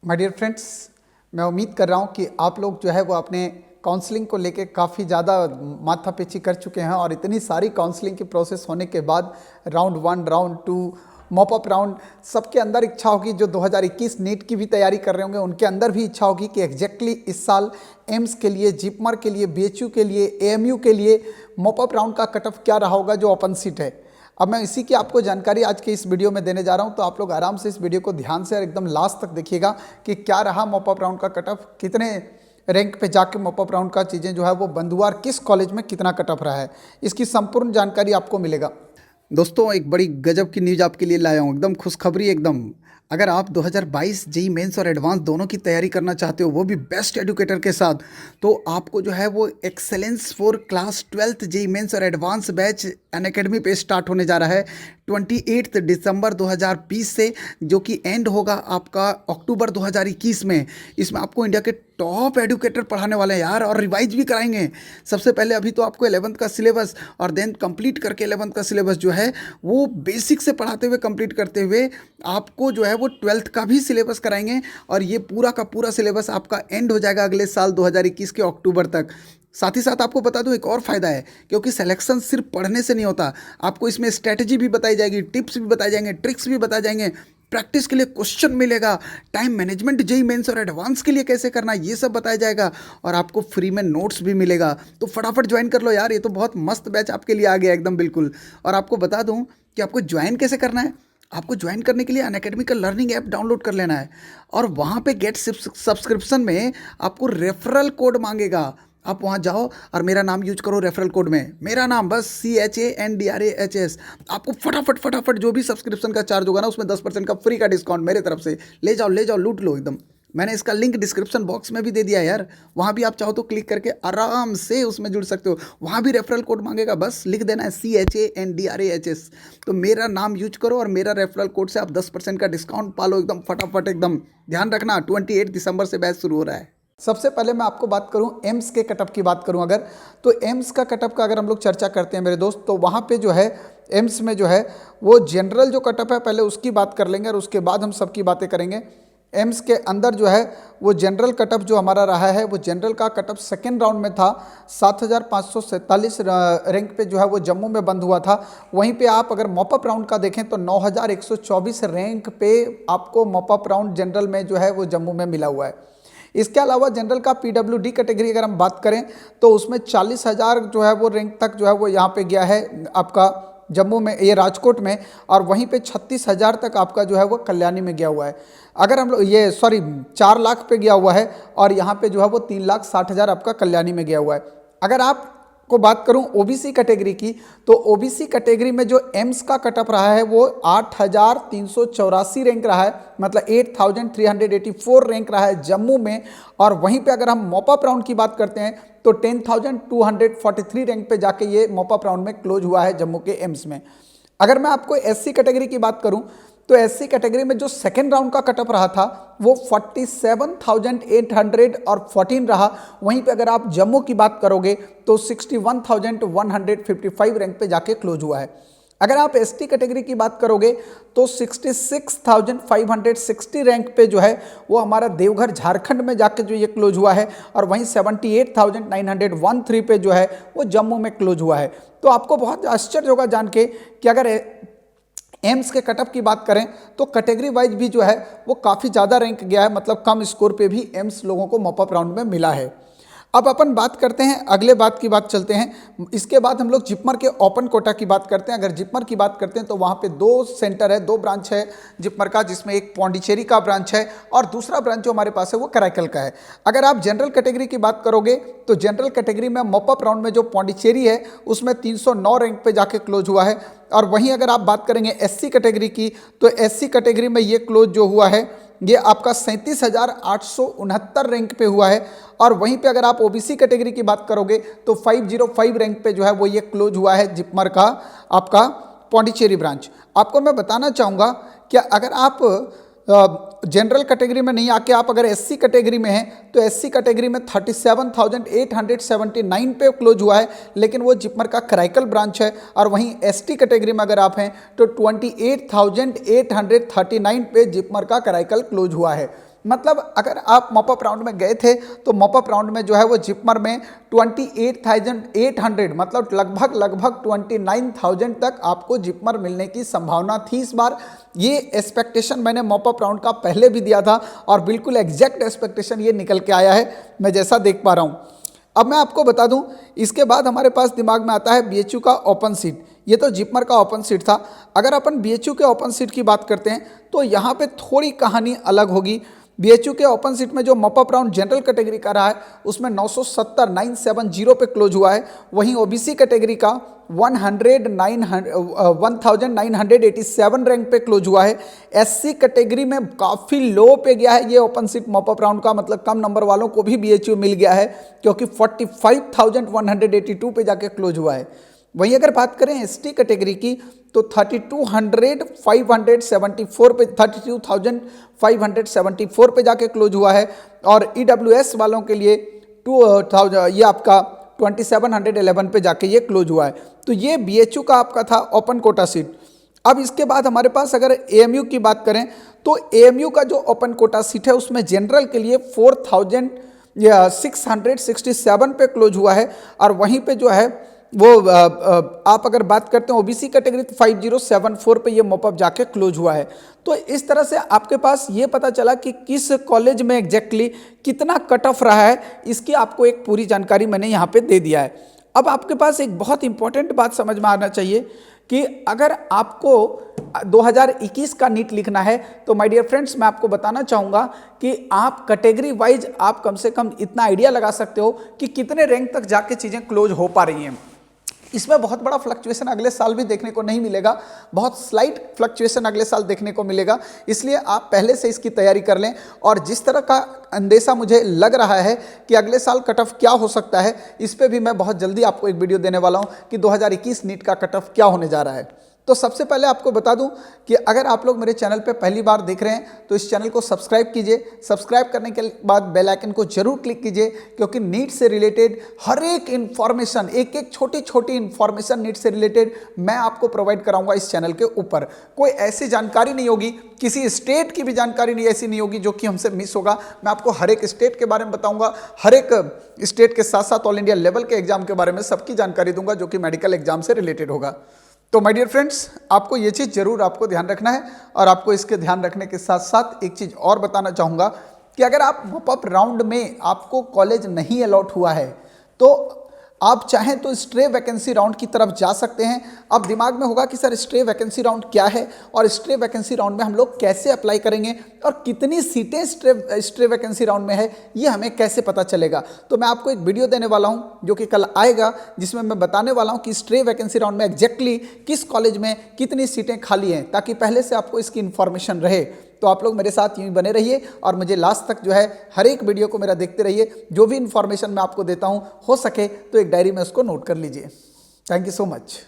My dear friends, मैं उम्मीद कर रहा हूँ कि आप लोग जो है वो अपने काउंसलिंग को लेके काफ़ी ज़्यादा माथापच्ची कर चुके हैं और इतनी सारी काउंसलिंग की प्रोसेस होने के बाद round 1, round 2, mop up round, सबके अंदर इच्छा होगी। जो 2021 नीट की भी तैयारी कर रहे होंगे उनके अंदर भी इच्छा होगी कि एग्जैक्टली इस साल एम्स के लिए, जिपमर के लिए, बीएचयू के लिए, एएमयू के लिए मॉप अप राउंड का कट ऑफ क्या रहा होगा जो ओपन सीट है। अब मैं इसी की आपको जानकारी आज के इस वीडियो में देने जा रहा हूं, तो आप लोग आराम से इस वीडियो को ध्यान से एकदम लास्ट तक देखिएगा कि क्या रहा मॉप अप राउंड का कट ऑफ, कितने रैंक पे जाके मॉप अप राउंड का चीज़ें जो है वो बंद हुआ और किस कॉलेज में कितना कट ऑफ रहा है, इसकी संपूर्ण जानकारी आपको मिलेगा। दोस्तों, एक बड़ी गजब की न्यूज़ आपके लिए लाया हूँ, एकदम खुशखबरी एकदम। अगर आप 2022 जेई मेंस और एडवांस दोनों की तैयारी करना चाहते हो, वो भी बेस्ट एजुकेटर के साथ, तो आपको जो है वो excellence for class 12th JEE Mains और एडवांस बैच अनअकैडमी पे स्टार्ट होने जा रहा है 28 दिसंबर 2020 से, जो कि एंड होगा आपका अक्टूबर 2021 में। इसमें आपको इंडिया के टॉप एजुकेटर पढ़ाने वाले हैं यार, और रिवाइज भी कराएंगे। सबसे पहले अभी तो आपको 11th का सिलेबस और देन कंप्लीट करके 11th का सिलेबस जो है वो बेसिक से पढ़ाते हुए कंप्लीट करते हुए आपको जो है वो 12th का भी सिलेबस कराएंगे, और ये पूरा का पूरा सिलेबस आपका एंड हो जाएगा अगले साल 2021 के अक्टूबर तक। साथ ही साथ आपको बता दूं एक और फ़ायदा है, क्योंकि सिलेक्शन सिर्फ पढ़ने से नहीं होता, आपको इसमें स्ट्रैटेजी भी बताई जाएगी, टिप्स भी बताए जाएंगे, ट्रिक्स भी बताए जाएंगे, प्रैक्टिस के लिए क्वेश्चन मिलेगा, टाइम मैनेजमेंट जेई मेंस और एडवांस के लिए कैसे करना ये सब बताया जाएगा, और आपको फ्री में नोट्स भी मिलेगा। तो फटाफट ज्वाइन कर लो यार, ये तो बहुत मस्त बैच आपके लिए आ गया एकदम बिल्कुल। और आपको बता दूं कि आपको ज्वाइन कैसे करना है। आपको ज्वाइन करने के लिए अनअकैडमी का लर्निंग ऐप डाउनलोड कर लेना है, और वहाँ पे गेट सब्सक्रिप्शन में आपको रेफरल कोड मांगेगा। आप वहाँ जाओ और मेरा नाम यूज करो रेफरल कोड में, मेरा नाम बस CHANDRAHS। आपको फटाफट फटाफट जो भी सब्सक्रिप्शन का चार्ज होगा ना, उसमें 10% का फ्री का डिस्काउंट मेरे तरफ से ले जाओ, लूट लो एकदम। मैंने इसका लिंक डिस्क्रिप्शन बॉक्स में भी दे दिया है यार, वहाँ भी आप चाहो तो क्लिक करके आराम से उसमें जुड़ सकते हो। वहाँ भी रेफरल कोड मांगेगा, बस लिख देना है CHANDRAHS। तो मेरा नाम यूज करो और मेरा रेफरल कोड से आप 10% का डिस्काउंट पालो एकदम फटाफट एकदम। ध्यान रखना 28 दिसंबर से बैच शुरू हो रहा है। सबसे पहले मैं आपको बात करूं एम्स के कटअप की बात करूं अगर, तो एम्स का कटअप का अगर हम लोग चर्चा करते हैं मेरे दोस्त, तो वहाँ पे जो है एम्स में जो है वो जनरल जो कटअप है पहले उसकी बात कर लेंगे और उसके बाद हम सबकी बातें करेंगे। एम्स के अंदर जो है वो जनरल कटअप जो हमारा रहा है, वो जनरल का कटअप सेकेंड राउंड में था 7,547 रैंक पे जो है वो जम्मू में बंद हुआ था। वहीं पे आप अगर मॉपअप राउंड का देखें तो 9,124 रैंक पे आपको मॉपअप राउंड जनरल में जो है वो जम्मू में मिला हुआ है। इसके अलावा जनरल का PWD कैटेगरी अगर हम बात करें तो उसमें 40,000 जो है वो रैंक तक जो है वो यहाँ पे गया है आपका जम्मू में, ये राजकोट में, और वहीं पे 36,000 तक आपका जो है वो कल्याणी में गया हुआ है। अगर हम लोग 4 लाख पे गया हुआ है, और यहाँ पे जो है वो 3,60,000 आपका कल्याणी में गया हुआ है। अगर आप को बात करूं ओबीसी कैटेगरी की, तो ओबीसी कैटेगरी में जो एम्स का कटअप रहा है वो 8,384 रैंक रहा है, मतलब 8,384 रैंक रहा है जम्मू में। और वहीं पे अगर हम मॉपअप राउंड की बात करते हैं तो 10,243 रैंक पे जाके ये मॉपअप राउंड में क्लोज हुआ है जम्मू के एम्स में। अगर मैं आपको एससी कैटेगरी की बात करूं तो एससी कैटेगरी में जो सेकेंड राउंड का कटअप रहा था वो 47,814 रहा। वहीं पे अगर आप जम्मू की बात करोगे तो 61,155 रैंक पे जाके क्लोज हुआ है। अगर आप एसटी कैटेगरी की बात करोगे तो 66,560 रैंक पे जो है वो हमारा देवघर झारखंड में जाके जो ये क्लोज हुआ है, और वहीं 78,913 पे जो है वो जम्मू में क्लोज हुआ है। तो आपको बहुत आश्चर्य होगा जान के कि अगर एम्स के कटअप की बात करें तो कैटेगरी वाइज भी जो है वो काफ़ी ज़्यादा रैंक गया है, मतलब कम स्कोर पे भी एम्स लोगों को मॉपअप राउंड में मिला है। अब अपन बात करते हैं अगले बात की बात चलते हैं। इसके बाद हम लोग जिपमर के ओपन कोटा की बात करते हैं। अगर जिपमर की बात करते हैं तो वहाँ पे 2 सेंटर है, 2 ब्रांच है जिपमर का, जिसमें एक पौंडीचेरी का ब्रांच है और दूसरा ब्रांच जो हमारे पास है वो कराईकल का है। अगर आप जनरल कैटेगरी की बात करोगे तो जनरल कैटेगरी में मॉपअप राउंड में जो पौंडीचेरी है उसमें 309 रैंक पे जाके क्लोज हुआ है। और वहीं अगर आप बात करेंगे एससी कैटेगरी की तो एससी कैटेगरी में ये क्लोज जो हुआ है ये आपका 37,869 रैंक पे हुआ है। और वहीं पे अगर आप ओबीसी कैटेगरी की बात करोगे तो 505 रैंक पे जो है वो ये क्लोज हुआ है जिपमर का आपका पौंडीचेरी ब्रांच। आपको मैं बताना चाहूँगा कि अगर आप जनरल कैटेगरी में नहीं आके आप अगर एससी कैटेगरी में हैं तो एससी कैटेगरी में 37,879 पे क्लोज हुआ है, लेकिन वो जिपमर का कराईकल ब्रांच है। और वहीं एसटी कैटेगरी में अगर आप हैं तो 28,839 पे जिपमर का कराईकल क्लोज हुआ है। मतलब अगर आप मॉपअप राउंड में गए थे तो मॉपअप राउंड में जो है वो जिपमर में 28,800 मतलब लगभग 29,000 तक आपको जिपमर मिलने की संभावना थी इस बार। ये एक्सपेक्टेशन मैंने मॉपअप राउंड का पहले भी दिया था और बिल्कुल एग्जैक्ट एक्सपेक्टेशन ये निकल के आया है, मैं जैसा देख पा रहा हूँ। अब मैं आपको बता दूं, इसके बाद हमारे पास दिमाग में आता है बीएचयू का ओपन सीट। ये तो जिपमर का ओपन सीट था। अगर अपन बीएचयू के ओपन सीट की बात करते हैं तो यहाँ पे थोड़ी कहानी अलग होगी। बीएचयू के ओपन सीट में जो मॉपअप राउंड जनरल कैटेगरी का रहा है उसमें 970 पे क्लोज हुआ है। वहीं ओबीसी कैटेगरी का 1987 रैंक पे क्लोज हुआ है। एससी कैटेगरी में काफ़ी लो पे गया है ये ओपन सीट मॉपअप राउंड का, मतलब कम नंबर वालों को भी बीएचयू मिल गया है क्योंकि 45,182 पे जाके क्लोज हुआ है। वहीं अगर बात करें एसटी कैटेगरी की तो 32,574 पे जाके क्लोज हुआ है और ईडब्ल्यूएस वालों के लिए 2000 ये आपका 2711 पे जाके ये क्लोज हुआ है। तो ये बीएचयू का आपका था ओपन कोटा सीट। अब इसके बाद हमारे पास अगर एएमयू की बात करें तो एएमयू का जो ओपन कोटा सीट है उसमें जनरल के लिए 4,667 पे क्लोज हुआ है और वहीं पे जो है वो आप अगर बात करते हैं ओबीसी कैटेगरी तो 5074 पे ये मॉपअप जाके क्लोज हुआ है। तो इस तरह से आपके पास ये पता चला कि किस कॉलेज में एग्जैक्टली कितना कट ऑफ रहा है, इसकी आपको एक पूरी जानकारी मैंने यहाँ पे दे दिया है। अब आपके पास एक बहुत इंपॉर्टेंट बात समझ में आना चाहिए कि अगर आपको 2021 का नीट लिखना है तो माय डियर फ्रेंड्स मैं आपको बताना चाहूँगा कि आप कैटेगरी वाइज आप कम से कम इतना आइडिया लगा सकते हो कि कितने रैंक तक जाके चीज़ें क्लोज हो पा रही हैं। इसमें बहुत बड़ा फ्लक्चुएशन अगले साल भी देखने को नहीं मिलेगा, बहुत स्लाइट फ्लक्चुएशन अगले साल देखने को मिलेगा। इसलिए आप पहले से इसकी तैयारी कर लें और जिस तरह का अंदेशा मुझे लग रहा है कि अगले साल कट ऑफ क्या हो सकता है, इस पे भी मैं बहुत जल्दी आपको एक वीडियो देने वाला हूं कि 2021 नीट का कट ऑफ क्या होने जा रहा है। तो सबसे पहले आपको बता दूं कि अगर आप लोग मेरे चैनल पे पहली बार देख रहे हैं तो इस चैनल को सब्सक्राइब कीजिए। सब्सक्राइब करने के बाद बेल आइकन को जरूर क्लिक कीजिए क्योंकि नीट से रिलेटेड हर एक इन्फॉर्मेशन, एक एक छोटी छोटी इन्फॉर्मेशन नीट से रिलेटेड मैं आपको प्रोवाइड कराऊंगा इस चैनल के ऊपर। कोई ऐसी जानकारी नहीं होगी, किसी स्टेट की भी जानकारी नहीं ऐसी नहीं होगी जो कि हमसे मिस होगा। मैं आपको हर एक स्टेट के बारे में बताऊंगा, हर एक स्टेट के साथ साथ ऑल इंडिया लेवल के एग्जाम के बारे में सबकी जानकारी दूंगा जो कि मेडिकल एग्जाम से रिलेटेड होगा। तो माय डियर फ्रेंड्स, आपको ये चीज़ जरूर आपको ध्यान रखना है और आपको इसके ध्यान रखने के साथ साथ एक चीज़ और बताना चाहूँगा कि अगर आप मॉपअप राउंड में आपको कॉलेज नहीं अलॉट हुआ है तो आप चाहें तो स्ट्रे वैकेंसी राउंड की तरफ जा सकते हैं। अब दिमाग में होगा कि सर स्ट्रे वैकेंसी राउंड क्या है और स्ट्रे वैकेंसी राउंड में हम लोग कैसे अप्लाई करेंगे और कितनी सीटें स्ट्रे वैकेंसी राउंड में है ये हमें कैसे पता चलेगा। तो मैं आपको एक वीडियो देने वाला हूं जो कि कल आएगा जिसमें मैं बताने वाला हूं कि स्ट्रे वैकेंसी राउंड में एग्जैक्टली किस कॉलेज में कितनी सीटें खाली हैं, ताकि पहले से आपको इसकी इन्फॉर्मेशन रहे। तो आप लोग मेरे साथ यूं ही बने रहिए और मुझे लास्ट तक जो है हर एक वीडियो को मेरा देखते रहिए। जो भी इन्फॉर्मेशन मैं आपको देता हूं हो सके तो एक डायरी में उसको नोट कर लीजिए। Thank you so much.